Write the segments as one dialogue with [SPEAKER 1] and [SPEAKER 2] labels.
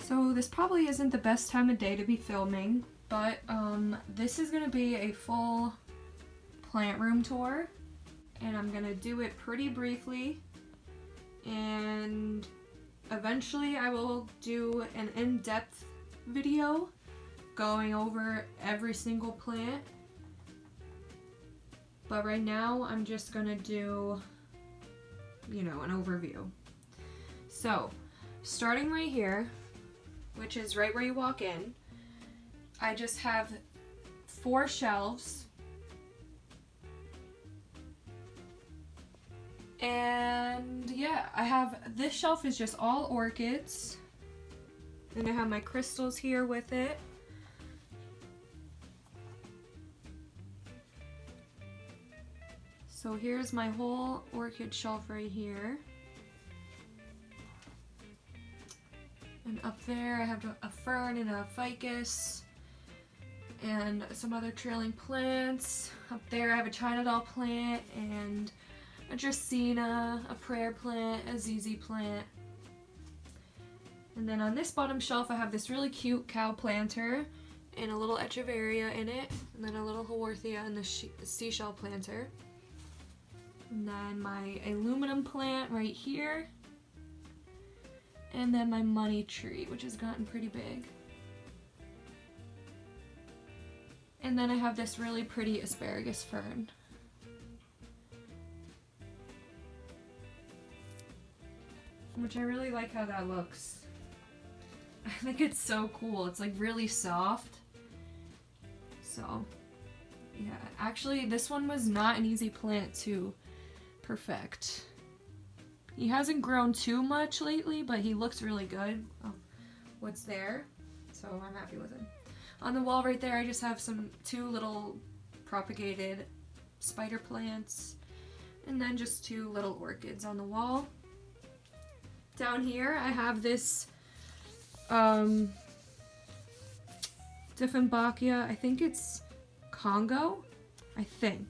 [SPEAKER 1] So this probably isn't the best time of day to be filming, but this is gonna be a full plant room tour, and I'm gonna do it pretty briefly, and eventually I will do an in-depth video going over every single plant. But right now I'm just gonna do, you know, an overview. So, starting right here, which is right where you walk in, I just have 4 shelves. And yeah, I have, this shelf is just all orchids. And I have my crystals here with it. So here's my whole orchid shelf right here. And up there I have a fern and a ficus and some other trailing plants. Up there I have a China doll plant and a Dracaena, a prayer plant, a ZZ plant. And then on this bottom shelf I have this really cute cow planter and a little echeveria in it, and then a little haworthia and the seashell planter. And then my aluminum plant right here. And then my money tree, which has gotten pretty big. And then I have this really pretty asparagus fern. Which I really like how that looks. I think it's so cool. It's like really soft. So, yeah. Actually, this one was not an easy plant to perfect. He hasn't grown too much lately, but he looks really good. Oh, what's there? So I'm happy with him. On the wall right there, I just have 2 little propagated spider plants, and then just 2 little orchids on the wall. Down here, I have this Dieffenbachia. I think it's Congo, I think,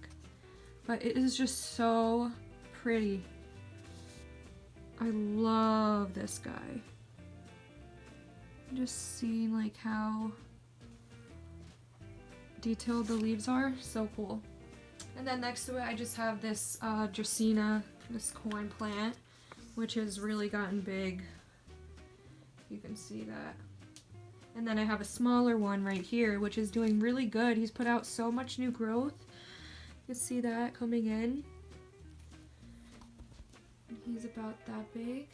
[SPEAKER 1] but it is just so pretty. I love this guy. Just seeing like how detailed the leaves are, so cool. And then next to it I just have this Dracaena, this corn plant, which has really gotten big. You can see that. And then I have a smaller one right here, which is doing really good. He's put out so much new growth. You can see that coming in. He's about that big.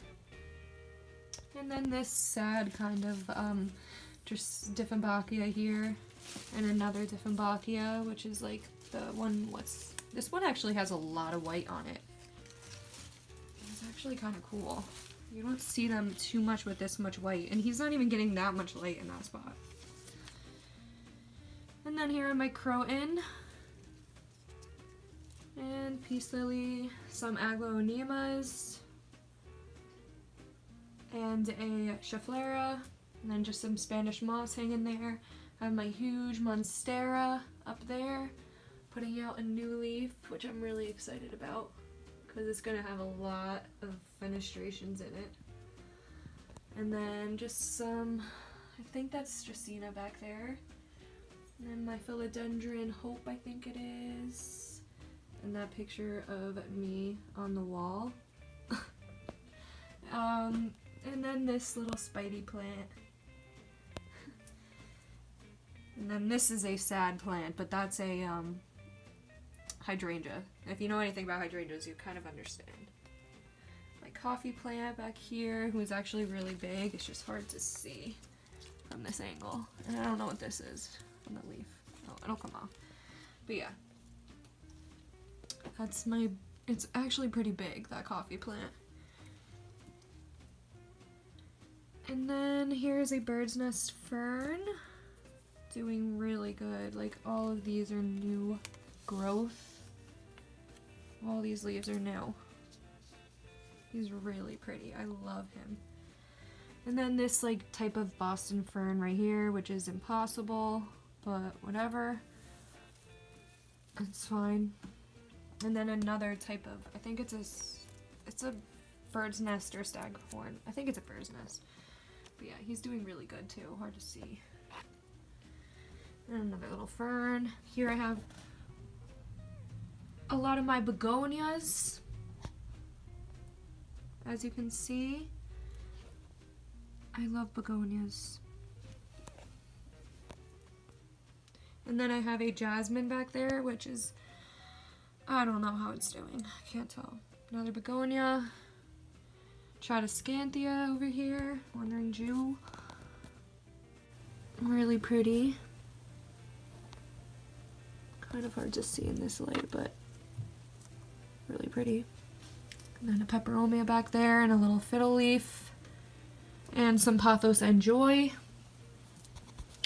[SPEAKER 1] And then this sad kind of just Dieffenbachia here, and another Dieffenbachia, which is like the one, this one actually has a lot of white on it. It's actually kind of cool. You don't see them too much with this much white, and he's not even getting that much light in that spot. And then here are my croton and peace lily, some aglaonemas, and a schefflera, and then just some Spanish moss hanging there. I have my huge monstera up there, putting out a new leaf, which I'm really excited about, because it's going to have a lot of fenestrations in it. And then just some, I think that's Dracaena back there. And then my philodendron hope, I think it is. And that picture of me on the wall. And then this little Spidey plant. And then this is a sad plant, but that's a hydrangea. If you know anything about hydrangeas, you kind of understand. My coffee plant back here, who is actually really big. It's just hard to see from this angle. And I don't know what this is on the leaf. Oh, it'll come off. But yeah. That's my, it's actually pretty big, that coffee plant. And then here's a bird's nest fern. Doing really good. Like, all of these are new growth. All these leaves are new. He's really pretty. I love him. And then this like type of Boston fern right here, which is impossible, but whatever. It's fine. And then another type of, I think it's a bird's nest or staghorn. I think it's a bird's nest. But yeah, he's doing really good too. Hard to see. And another little fern. Here I have a lot of my begonias. As you can see, I love begonias. And then I have a jasmine back there, which is, I don't know how it's doing. I can't tell. Another begonia. Tradescantia over here. Wandering Jew. Really pretty. Kind of hard to see in this light, but really pretty. And then a peperomia back there and a little fiddle leaf. And some pothos and joy.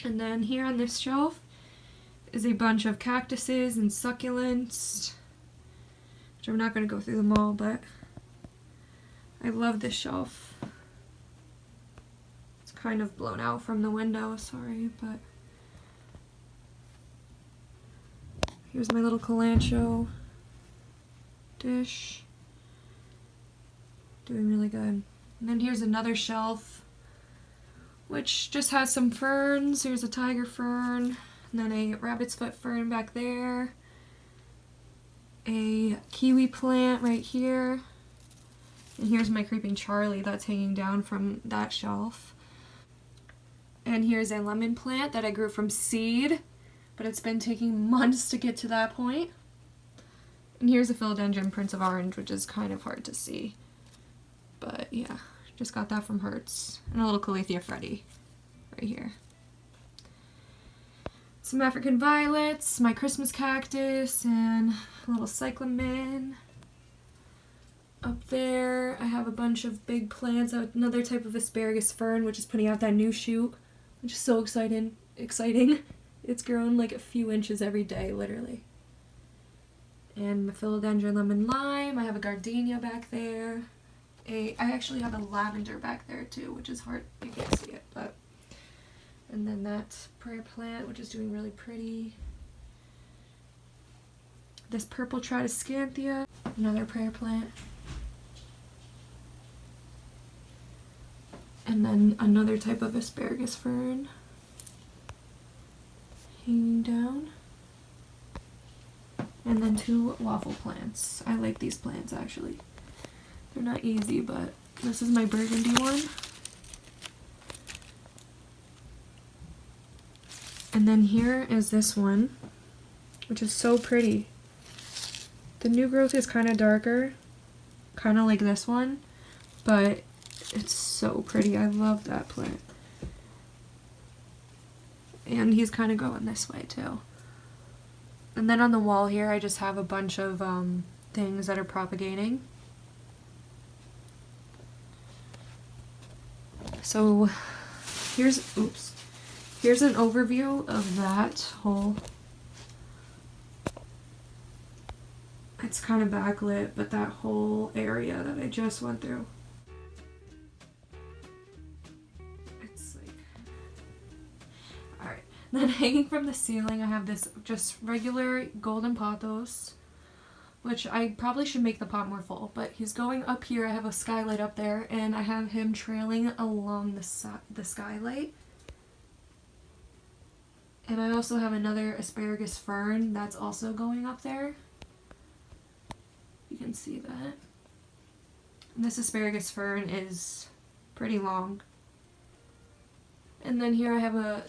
[SPEAKER 1] And then here on this shelf is a bunch of cactuses and succulents, which I'm not going to go through them all, but I love this shelf. It's kind of blown out from the window, sorry, but here's my little Kalanchoe dish. Doing really good. And then here's another shelf, which just has some ferns. Here's a tiger fern, and then a rabbit's foot fern back there. A kiwi plant right here. And here's my creeping Charlie that's hanging down from that shelf. And here's a lemon plant that I grew from seed, but it's been taking months to get to that point. And here's a philodendron Prince of Orange, which is kind of hard to see. But yeah, just got that from Hertz. And a little Calathea Freddy right here. Some African violets, my Christmas cactus, and a little cyclamen. Up there, I have a bunch of big plants, another type of asparagus fern, which is putting out that new shoot, which is so exciting. It's grown like a few inches every day, literally. And my philodendron lemon lime. I have a gardenia back there. I actually have a lavender back there too, which is hard, you can't see it, but. And then that prayer plant, which is doing really pretty. This purple Tradescantia, another prayer plant. And then another type of asparagus fern hanging down. And then two waffle plants. I like these plants actually. They're not easy, but this is my burgundy one. And then here is this one, which is so pretty. The new growth is kind of darker, kind of like this one, but it's so pretty. I love that plant. And he's kind of going this way too. And then on the wall here, I just have a bunch of things that are propagating. So here's an overview of that whole, it's kind of backlit, but that whole area that I just went through. It's like, alright. Then hanging from the ceiling, I have this just regular golden pothos, which I probably should make the pot more full, but he's going up here. I have a skylight up there, and I have him trailing along the skylight. And I also have another asparagus fern that's also going up there. You can see that. And this asparagus fern is pretty long. And then here I have a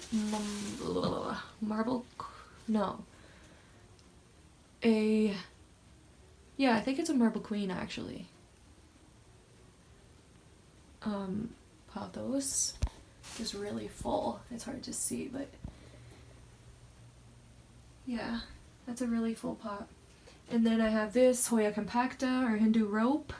[SPEAKER 1] yeah, I think it's a marble queen actually. Pothos is really full. It's hard to see, but yeah, that's a really full pot. And then I have this Hoya compacta, or Hindu rope.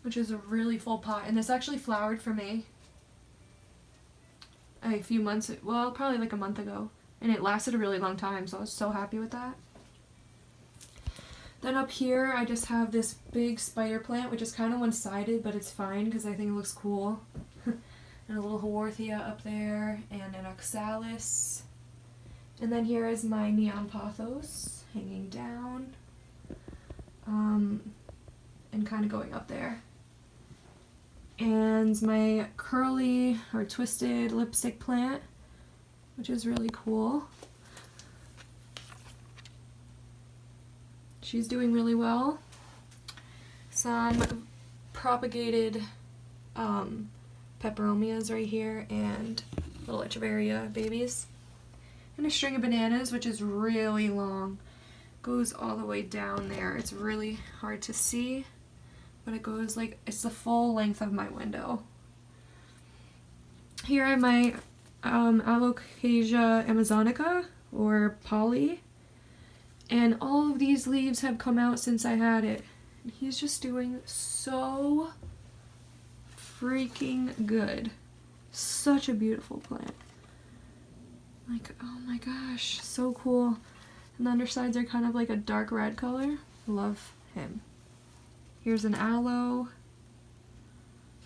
[SPEAKER 1] Which is a really full pot. And this actually flowered for me a few months, well, probably like a month ago. And it lasted a really long time, so I was so happy with that. Then up here, I just have this big spider plant, which is kind of one-sided, but it's fine because I think it looks cool. And a little Haworthia up there, and an oxalis. And then here is my neon pothos hanging down. And kind of going up there. And my curly or twisted lipstick plant, which is really cool. She's doing really well. Some propagated peperomias right here, and little echeveria babies. And a string of bananas, which is really long. Goes all the way down there. It's really hard to see, but it goes like, it's the full length of my window. Here I have my Alocasia amazonica, or Polly. And all of these leaves have come out since I had it. And he's just doing so freaking good. Such a beautiful plant. Like, oh my gosh, so cool. And the undersides are kind of like a dark red color. Love him. Here's an aloe.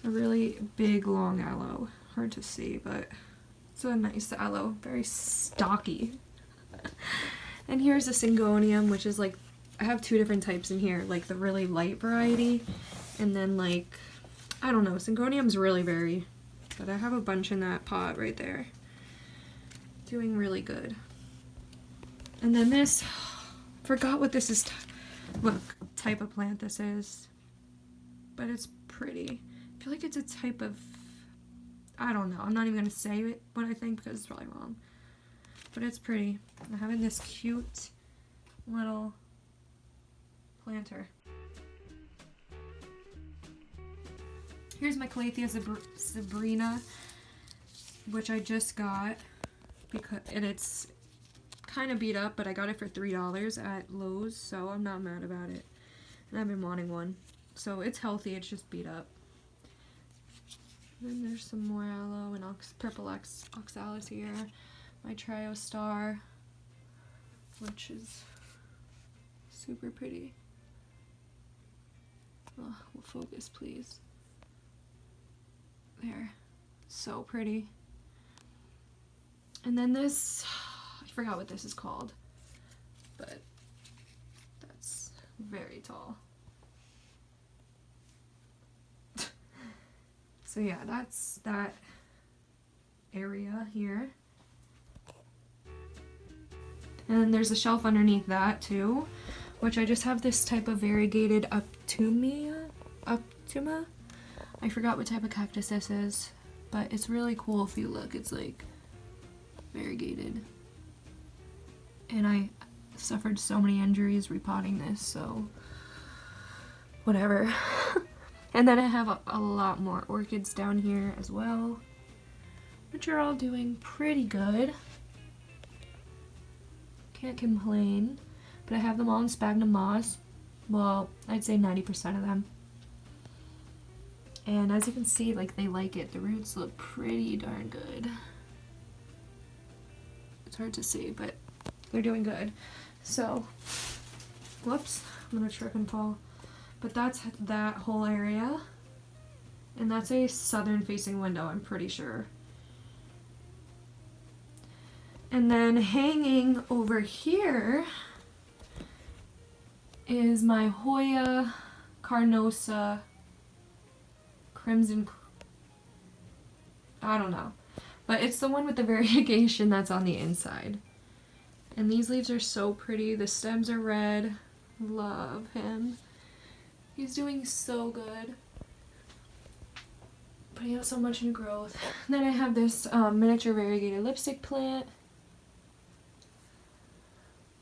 [SPEAKER 1] A really big, long aloe. Hard to see, but it's a nice aloe. Very stocky. And here's a syngonium, which is like, I have two different types in here. Like the really light variety, and then like, I don't know, syngonium's really very, but I have a bunch in that pot right there. Doing really good. And then this, forgot what this is, what type of plant this is, but it's pretty. I feel like it's a type of, I don't know, I'm not even gonna say it, what I think, because it's probably wrong. But it's pretty. I'm having this cute little planter. Here's my Calathea Sabrina, which I just got, because, and it's kind of beat up, but I got it for $3 at Lowe's, so I'm not mad about it. And I've been wanting one. So it's healthy, it's just beat up. Then there's some more aloe and purple oxalis here. My Trio Star, which is super pretty. Oh, focus please. There. So pretty. And then this, I forgot what this is called, but that's very tall. So yeah, that's that area here. And then there's a shelf underneath that too, which I just have this type of variegated Uptuma. I forgot what type of cactus this is, but it's really cool if you look. It's like variegated. And I suffered so many injuries repotting this, so whatever. And then I have a lot more orchids down here as well, which are all doing pretty good. Can't complain, but I have them all in sphagnum moss. Well, I'd say 90% of them. And as you can see, like, they like it. The roots look pretty darn good. It's hard to see, but they're doing good. So, whoops, I'm gonna trip and fall. But that's that whole area. And that's a southern facing window, I'm pretty sure. And then hanging over here is my Hoya Carnosa Crimson, I don't know, but it's the one with the variegation that's on the inside. And these leaves are so pretty. The stems are red. Love him. He's doing so good. Putting out so much new growth. Then I have this miniature variegated lipstick plant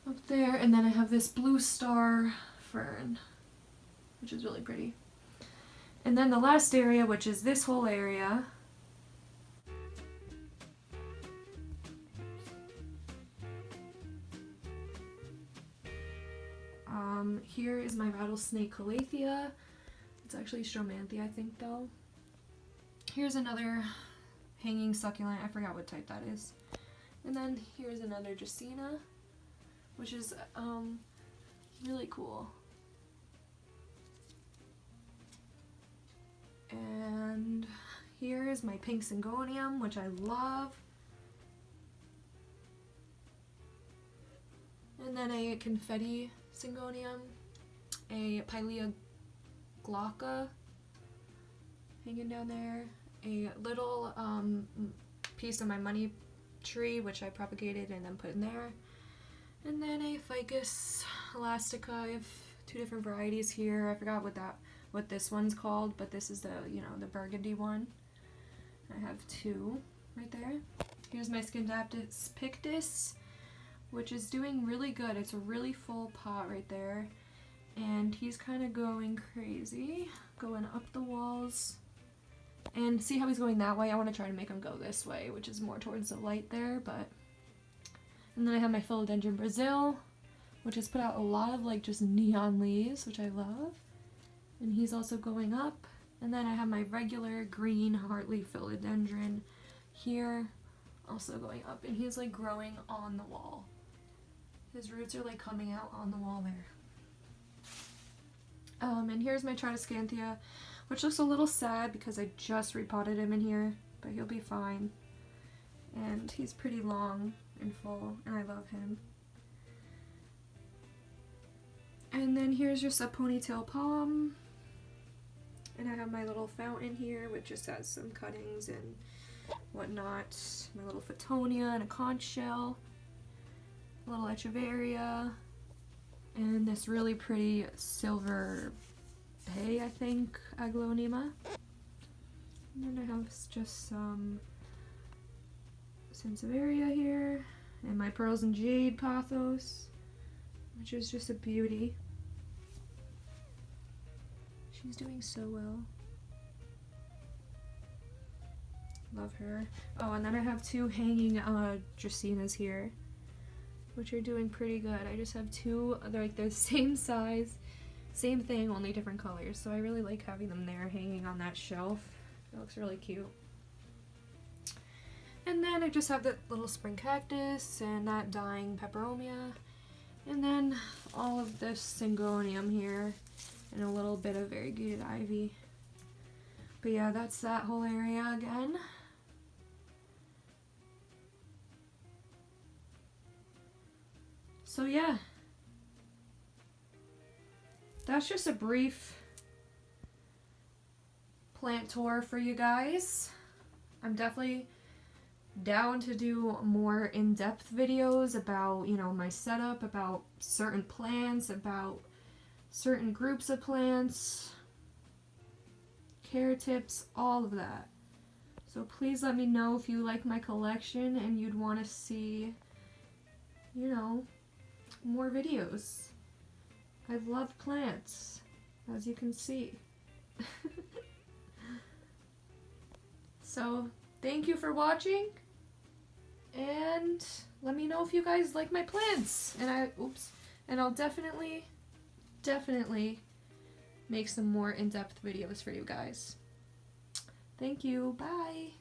[SPEAKER 1] up there, and then I have this blue star fern, which is really pretty. And then the last area, which is this whole area, here is my rattlesnake Calathea. It's actually Stromanthia, I think, though. Here's another hanging succulent. I forgot what type that is. And then here's another Dracaena, which is really cool. And here is my pink syngonium, which I love. And then a confetti syngonium, a Pilea glauca hanging down there. A little piece of my money tree, which I propagated and then put in there. And then a ficus elastica. I have 2 different varieties here. I forgot what this one's called, but this is the, you know, the burgundy one. I have 2 right there. Here's my Scindaptus pictus, which is doing really good. It's a really full pot right there. And he's kind of going crazy, going up the walls. And see how he's going that way? I want to try to make him go this way, which is more towards the light there, but... And then I have my Philodendron Brazil, which has put out a lot of like just neon leaves, which I love. And he's also going up. And then I have my regular green heartleaf Philodendron here, also going up. And he's like growing on the wall. His roots are like coming out on the wall there. And here's my Tritoscanthia, which looks a little sad because I just repotted him in here, but he'll be fine. And he's pretty long and full, and I love him. And then here's just a ponytail palm. And I have my little fountain here, which just has some cuttings and whatnot. My little Photonia and a conch shell. A little Echeveria. And this really pretty silver hay, I think, Aglaonema. And then I have just some Sansevieria here, and my Pearls and Jade Pothos, which is just a beauty. She's doing so well. Love her. Oh, and then I have 2 hanging Dracaenas here, which are doing pretty good. I just have 2, they're like the same size, same thing, only different colors. So I really like having them there hanging on that shelf. It looks really cute. And then I just have that little spring cactus and that dying peperomia. And then all of this syngonium here and a little bit of variegated ivy. But yeah, that's that whole area again. So yeah, that's just a brief plant tour for you guys. I'm definitely down to do more in-depth videos about, you know, my setup, about certain plants, about certain groups of plants, care tips, all of that. So please let me know if you like my collection and you'd want to see, you know, more videos. I love plants, as you can see. So, thank you for watching, and let me know if you guys like my plants. And I'll definitely make some more in-depth videos for you guys. Thank you. Bye.